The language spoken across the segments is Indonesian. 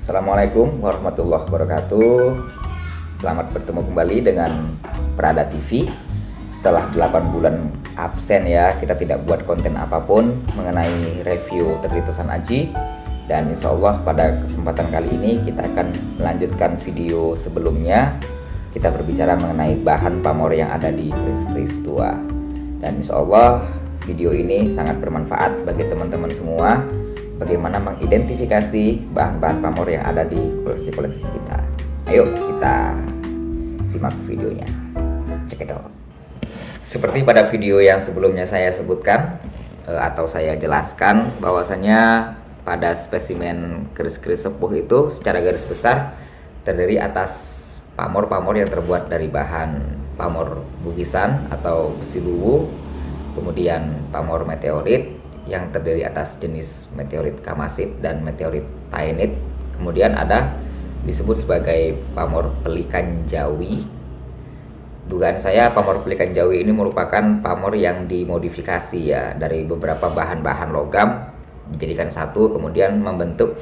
Assalamualaikum warahmatullahi wabarakatuh. Selamat bertemu kembali dengan Prada TV. Setelah 8 bulan absen ya, kita tidak buat konten apapun mengenai review Tosan Aji. Dan insya Allah pada kesempatan kali ini kita akan melanjutkan video sebelumnya. Kita berbicara mengenai bahan pamor yang ada di kris-kris tua. Dan insya Allah video ini sangat bermanfaat bagi teman-teman semua, bagaimana mengidentifikasi bahan-bahan pamor yang ada di koleksi-koleksi kita. Ayo kita simak videonya. Cekidot. Seperti pada video yang sebelumnya saya sebutkan atau saya jelaskan bahwasanya pada spesimen keris-keris sepuh itu secara garis besar terdiri atas pamor-pamor yang terbuat dari bahan pamor bugisan atau besi luwu, kemudian pamor meteorit yang terdiri atas jenis meteorit kamasit dan meteorit taenit. Kemudian ada disebut sebagai pamor pelikan jawi. Dugaan saya pamor pelikan jawi ini merupakan pamor yang dimodifikasi ya, dari beberapa bahan-bahan logam dijadikan satu, kemudian membentuk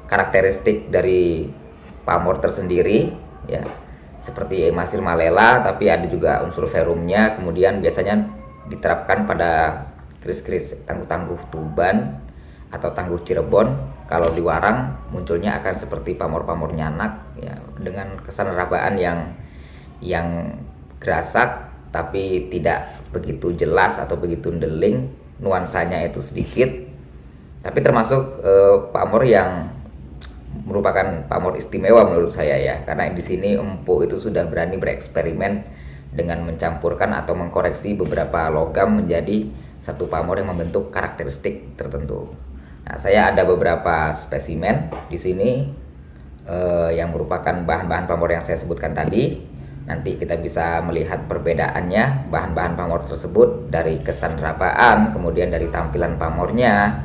karakteristik dari pamor tersendiri ya, seperti emasir malela, tapi ada juga unsur ferumnya. Kemudian biasanya diterapkan pada keris-keris tangguh-tangguh Tuban atau tangguh Cirebon. Kalau di Warang munculnya akan seperti pamor-pamor nyanak ya, dengan kesan rabaan yang gerasak tapi tidak begitu jelas atau begitu ndeling, nuansanya itu sedikit. Tapi termasuk pamor yang merupakan pamor istimewa menurut saya ya, karena di sini Empu itu sudah berani bereksperimen dengan mencampurkan atau mengkoreksi beberapa logam menjadi satu pamor yang membentuk karakteristik tertentu. Nah, saya ada beberapa spesimen di sini yang merupakan bahan-bahan pamor yang saya sebutkan tadi. Nanti kita bisa melihat perbedaannya bahan-bahan pamor tersebut dari kesan rabaan, kemudian dari tampilan pamornya,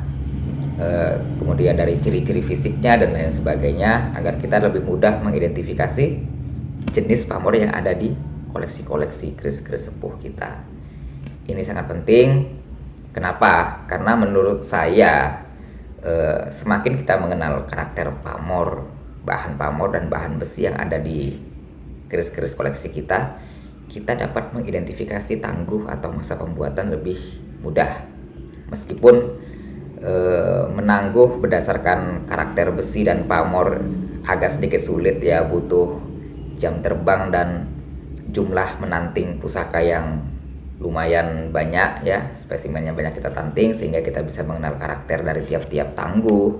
kemudian dari ciri-ciri fisiknya dan lain sebagainya, agar kita lebih mudah mengidentifikasi jenis pamor yang ada di koleksi-koleksi keris-keris sepuh kita. Ini sangat penting. Kenapa? Karena menurut saya semakin kita mengenal karakter pamor, bahan pamor dan bahan besi yang ada di keris-keris koleksi kita, kita dapat mengidentifikasi tangguh atau masa pembuatan lebih mudah. Meskipun menangguh berdasarkan karakter besi dan pamor agak sedikit sulit ya, butuh jam terbang dan jumlah menanting pusaka yang lumayan banyak ya, spesimennya banyak kita tanting sehingga kita bisa mengenal karakter dari tiap-tiap tangguh.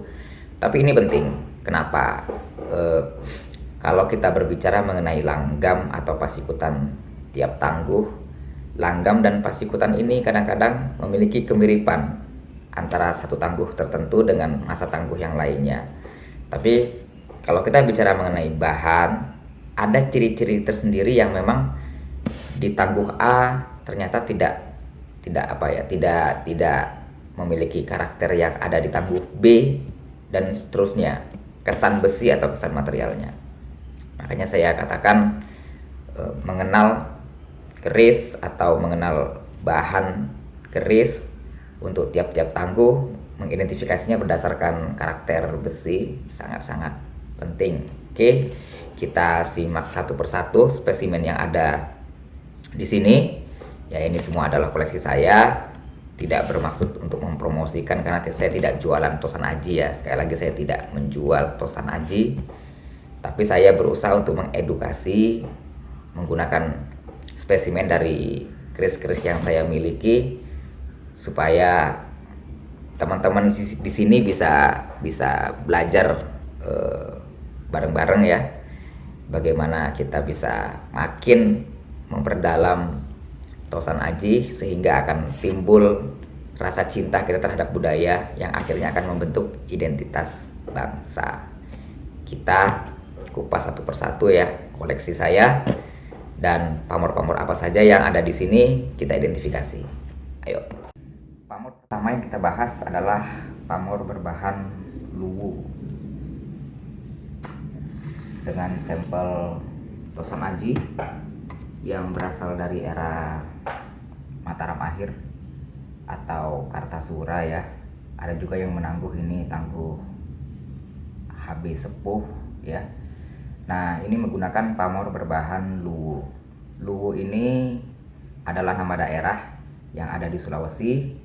Tapi ini penting. Kenapa? Kalau kita berbicara mengenai langgam atau pasikutan tiap tangguh, langgam dan pasikutan ini kadang-kadang memiliki kemiripan antara satu tangguh tertentu dengan masa tangguh yang lainnya. Tapi kalau kita bicara mengenai bahan, ada ciri-ciri tersendiri yang memang di tangguh A ternyata tidak memiliki karakter yang ada di tangguh B dan seterusnya, kesan besi atau kesan materialnya. Makanya saya katakan mengenal keris atau mengenal bahan keris untuk tiap-tiap tangguh, mengidentifikasinya berdasarkan karakter besi sangat-sangat penting. Oke, kita simak satu persatu spesimen yang ada di sini. Ya, ini semua adalah koleksi saya. Tidak bermaksud untuk mempromosikan karena saya tidak jualan Tosan Aji ya. Sekali lagi saya tidak menjual Tosan Aji. Tapi saya berusaha untuk mengedukasi menggunakan spesimen dari keris-keris yang saya miliki supaya teman-teman di sini bisa belajar bareng-bareng ya, bagaimana kita bisa makin memperdalam Tosan Aji sehingga akan timbul rasa cinta kita terhadap budaya yang akhirnya akan membentuk identitas bangsa. Kita kupas satu persatu ya koleksi saya, dan pamor-pamor apa saja yang ada di sini kita identifikasi. Ayo. Pamor pertama yang kita bahas adalah pamor berbahan luwu dengan sampel Tosan Aji yang berasal dari era Mataram Akhir atau Kartasura ya. Ada juga yang menangguh ini tangguh HB sepuh ya. Nah, ini menggunakan pamor berbahan luwu. Luwu ini adalah nama daerah yang ada di Sulawesi.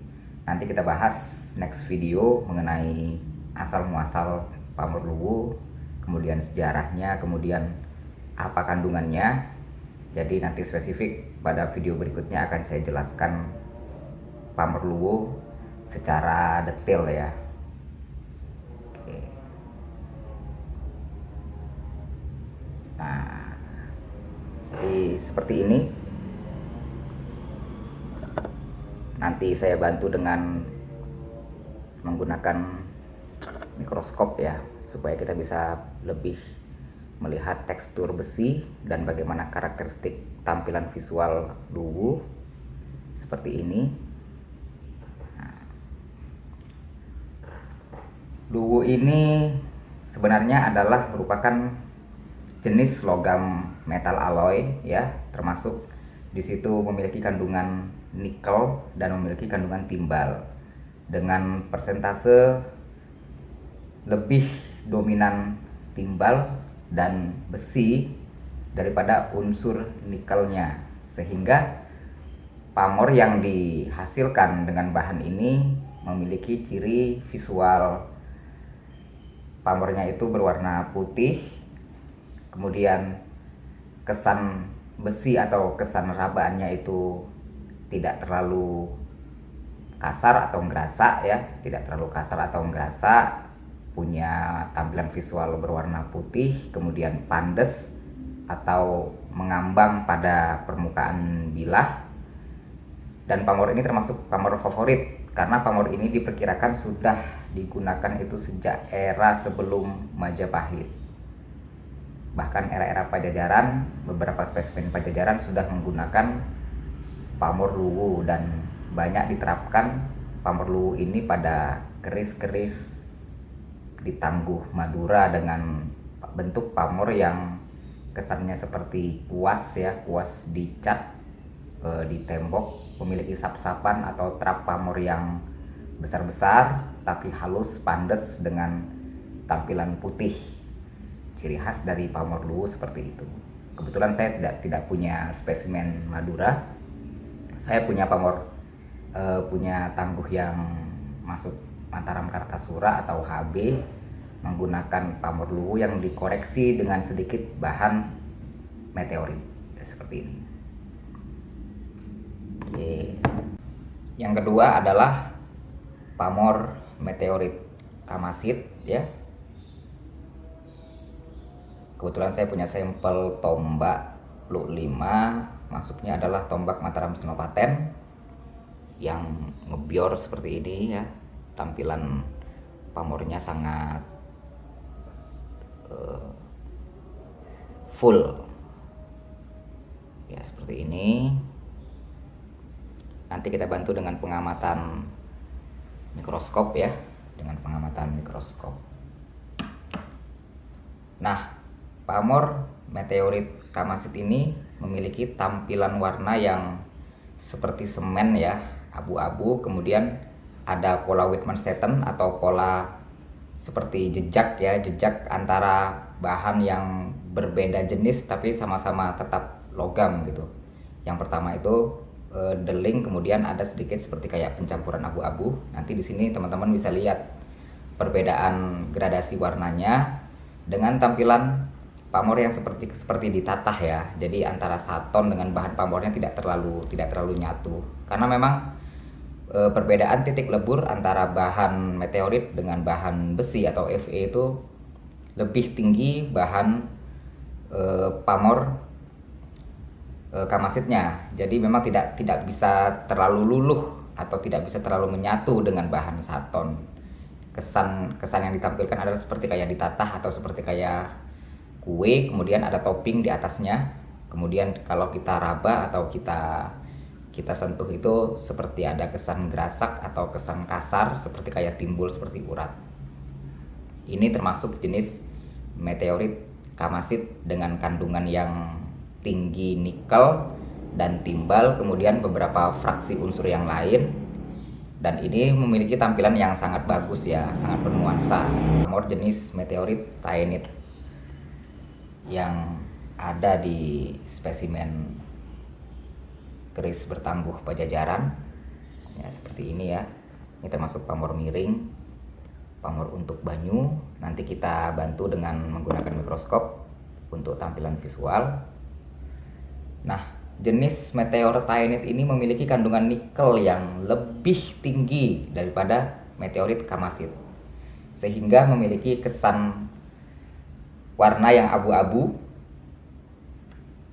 Nanti kita bahas next video mengenai asal muasal pamor luwu, kemudian sejarahnya, kemudian apa kandungannya. Jadi nanti spesifik pada video berikutnya akan saya jelaskan pamor luwu secara detail ya. Oke. Nah, jadi seperti ini. Nanti saya bantu dengan menggunakan mikroskop ya, supaya kita bisa lebih melihat tekstur besi dan bagaimana karakteristik tampilan visual luwu seperti ini. Nah, luwu ini sebenarnya adalah merupakan jenis logam metal alloy ya, termasuk di situ memiliki kandungan nikel dan memiliki kandungan timbal dengan persentase lebih dominan timbal dan besi daripada unsur nikelnya, sehingga pamor yang dihasilkan dengan bahan ini memiliki ciri visual pamornya itu berwarna putih, kemudian kesan besi atau kesan rabaannya itu tidak terlalu kasar atau ngerasa ya, tidak terlalu kasar atau ngerasa, punya tampilan visual berwarna putih, kemudian pandes atau mengambang pada permukaan bilah. Dan pamor ini termasuk pamor favorit karena pamor ini diperkirakan sudah digunakan itu sejak era sebelum Majapahit. Bahkan era-era Pajajaran, beberapa spesimen Pajajaran sudah menggunakan pamor luwu dan banyak diterapkan pamor luwu ini pada keris-keris di Tangguh Madura dengan bentuk pamor yang kesannya seperti kuas ya, kuas dicat di tembok, memiliki sap-sapan atau trap pamor yang besar-besar tapi halus, pandes dengan tampilan putih. Ciri khas dari pamor luwu seperti itu. Kebetulan saya tidak punya spesimen Madura. Saya punya pamor, punya tangguh yang masuk Mataram Kartasura atau HB menggunakan pamor luwu yang dikoreksi dengan sedikit bahan meteorit seperti ini. Oke. Yang kedua adalah pamor meteorit kamasit ya. Kebetulan saya punya sampel tombak Lu 5, masuknya adalah tombak Mataram Senopaten yang ngebior seperti ini ya. Tampilan pamornya sangat full ya, seperti ini. Nanti kita bantu dengan pengamatan mikroskop ya, dengan pengamatan mikroskop. Nah, pamor meteorit kamasit ini memiliki tampilan warna yang seperti semen ya, abu-abu, kemudian ada pola Wittmann-Steffen atau pola seperti jejak ya, jejak antara bahan yang berbeda jenis tapi sama-sama tetap logam gitu. Yang pertama itu deling, kemudian ada sedikit seperti kayak pencampuran abu-abu. Nanti di sini teman-teman bisa lihat perbedaan gradasi warnanya dengan tampilan pamor yang seperti ditatah ya. Jadi antara saton dengan bahan pamornya tidak terlalu nyatu. Karena memang perbedaan titik lebur antara bahan meteorit dengan bahan besi atau Fe itu lebih tinggi bahan pamor kamasitnya. Jadi memang tidak bisa terlalu luluh atau tidak bisa terlalu menyatu dengan bahan saton. Kesan yang ditampilkan adalah seperti kayak ditatah atau seperti kayak kue, kemudian ada topping di atasnya. Kemudian kalau kita raba atau kita sentuh itu seperti ada kesan gerasak atau kesan kasar, seperti kayak timbul seperti urat. Ini termasuk jenis meteorit kamasit dengan kandungan yang tinggi nikel dan timbal, kemudian beberapa fraksi unsur yang lain. Dan ini memiliki tampilan yang sangat bagus ya, sangat bernuansa. Pamor jenis meteorit taenite yang ada di spesimen keris bertangguh Pajajaran ya, seperti ini ya. Ini termasuk pamor miring, pamor untuk banyu. Nanti kita bantu dengan menggunakan mikroskop untuk tampilan visual. Nah, jenis meteor taenite ini memiliki kandungan nikel yang lebih tinggi daripada meteorit kamasit, sehingga memiliki kesan warna yang abu-abu.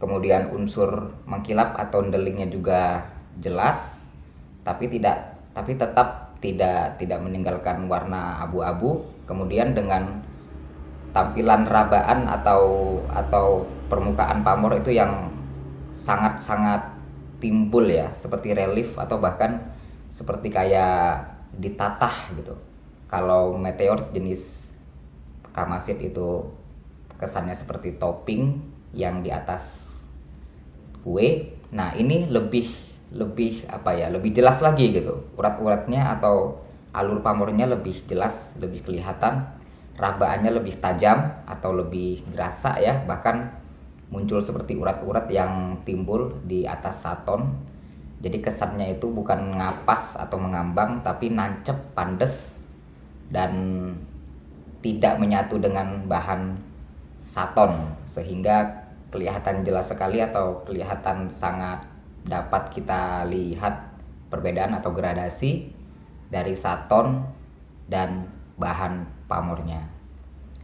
Kemudian unsur mengkilap atau ndelingnya juga jelas, tapi tetap tidak meninggalkan warna abu-abu. Kemudian dengan tampilan rabaan atau permukaan pamor itu yang sangat-sangat timbul ya, seperti relief atau bahkan seperti kayak ditatah gitu. Kalau meteor jenis kamasit itu kesannya seperti topping yang di atas kue. Nah, ini lebih jelas lagi gitu. Urat-uratnya atau alur pamornya lebih jelas, lebih kelihatan. Rabaannya lebih tajam atau lebih gerasa ya, bahkan muncul seperti urat-urat yang timbul di atas saton. Jadi kesannya itu bukan ngapas atau mengambang, tapi nancep, pandes, dan tidak menyatu dengan bahan saton, sehingga kelihatan jelas sekali atau kelihatan sangat dapat kita lihat perbedaan atau gradasi dari saton dan bahan pamornya.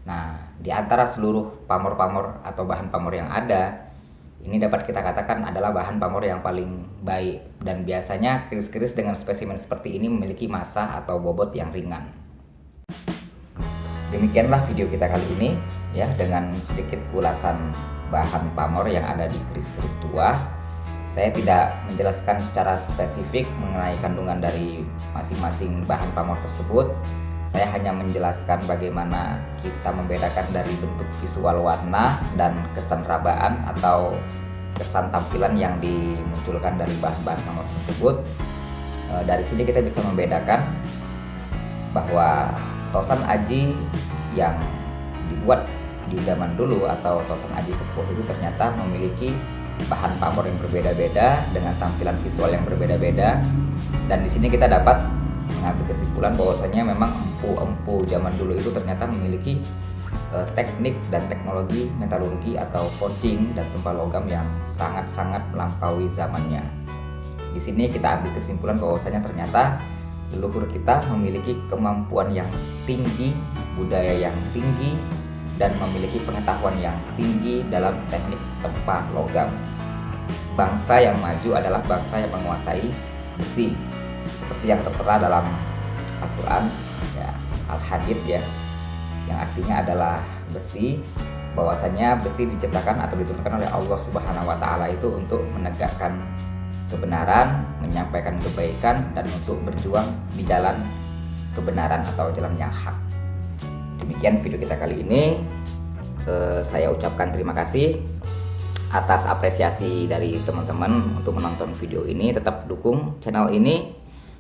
Nah, di antara seluruh pamor-pamor atau bahan pamor yang ada, ini dapat kita katakan adalah bahan pamor yang paling baik, dan biasanya keris-keris dengan spesimen seperti ini memiliki massa atau bobot yang ringan. Demikianlah video kita kali ini ya, dengan sedikit ulasan bahan pamor yang ada di keris-keris tua. Saya tidak menjelaskan secara spesifik mengenai kandungan dari masing-masing bahan pamor tersebut. Saya hanya menjelaskan bagaimana kita membedakan dari bentuk visual warna dan kesan rabaan atau kesan tampilan yang dimunculkan dari bahan-bahan pamor tersebut. Dari sini kita bisa membedakan bahwa tosan aji yang dibuat di zaman dulu atau tosan aji sepuh itu ternyata memiliki bahan pamor yang berbeda-beda dengan tampilan visual yang berbeda-beda. Dan di sini kita dapat mengambil kesimpulan bahwasanya memang empu-empu zaman dulu itu ternyata memiliki teknik dan teknologi metalurgi atau forging dan tumpah logam yang sangat-sangat melampaui zamannya. Di sini kita ambil kesimpulan bahwasanya ternyata leluhur kita memiliki kemampuan yang tinggi, budaya yang tinggi, dan memiliki pengetahuan yang tinggi dalam teknik tumpah logam. Bangsa yang maju adalah bangsa yang menguasai besi, seperti yang tertera dalam Al-Quran ya, Al-Hadid ya, yang artinya adalah besi. Bahwasanya besi diciptakan atau diturunkan oleh Allah Subhanahu wa Ta'ala itu untuk menegakkan kebenaran, menyampaikan kebaikan, dan untuk berjuang di jalan kebenaran atau jalan yang hak. Demikian video kita kali ini. Saya ucapkan terima kasih atas apresiasi dari teman-teman untuk menonton video ini. Tetap dukung channel ini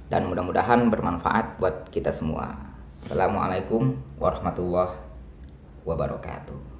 dan mudah-mudahan bermanfaat buat kita semua. Assalamualaikum warahmatullahi wabarakatuh.